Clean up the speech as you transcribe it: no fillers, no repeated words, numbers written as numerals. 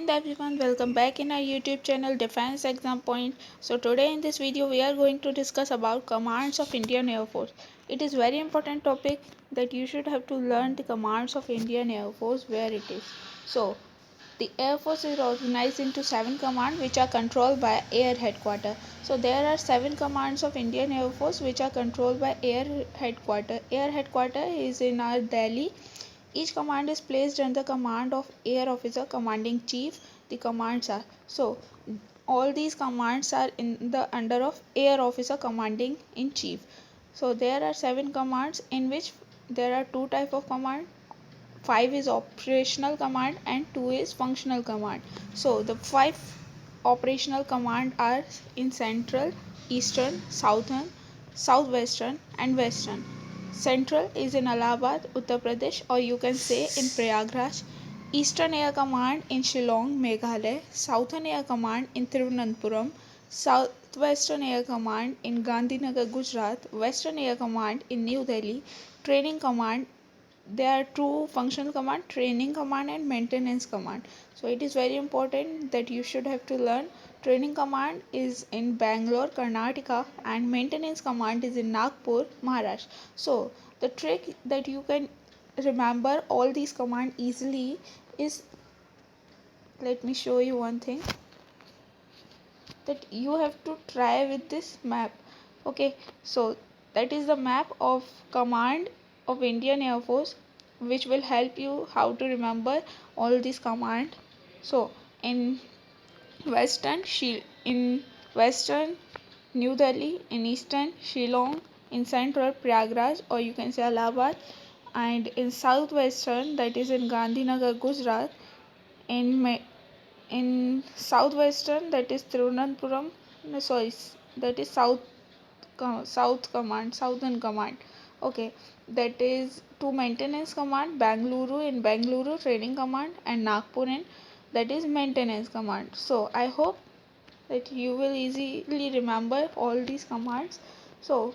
Hind everyone, welcome back in our YouTube channel Defense Exam Point. So today in this video we are going to discuss about commands of Indian Air Force. It is very important topic that you should have to learn the commands of Indian Air Force where it is. So the Air Force is organized into 7 commands which are controlled by Air Headquarters. So there are 7 commands of Indian Air Force which are controlled by Air Headquarters. Air Headquarters is in our Delhi. Each command is placed under the command of Air Officer Commanding Chief. The commands are all these commands are in the under of Air Officer Commanding in Chief. So there are 7 commands in which there are 2 type of command. 5 is operational command and 2 is functional command. So the 5 operational command are in central, eastern, southern, southwestern and western. Central is in Allahabad, Uttar Pradesh, or you can say in Prayagraj. Eastern Air Command in Shillong, Meghalaya. Southern Air Command in Thiruvananthapuram. Southwestern Air Command in Gandhinagar, Gujarat. Western Air Command in New Delhi. Training Command, there are two functional command, training command and maintenance command. So it is very important that you should have to learn. Training command is in Bangalore, Karnataka, and maintenance command is in Nagpur, Maharashtra. So the trick that you can remember all these command easily is, let me show you one thing, that you have to try with this map. Okay, so that is the map of command of Indian Air Force which will help you how to remember all these command. So in in western New Delhi, in eastern Shillong, in central Prayagraj or you can say Allahabad, and in southwestern that is in Gandhinagar, Gujarat, in in southwestern that is Thiruvananthapuram, no, sorry, that is south command, southern command. Okay, that is to maintenance command, Bangalore in Bangalore training command, and Nagpur in that is maintenance command. So I hope that you will easily remember all these commands. So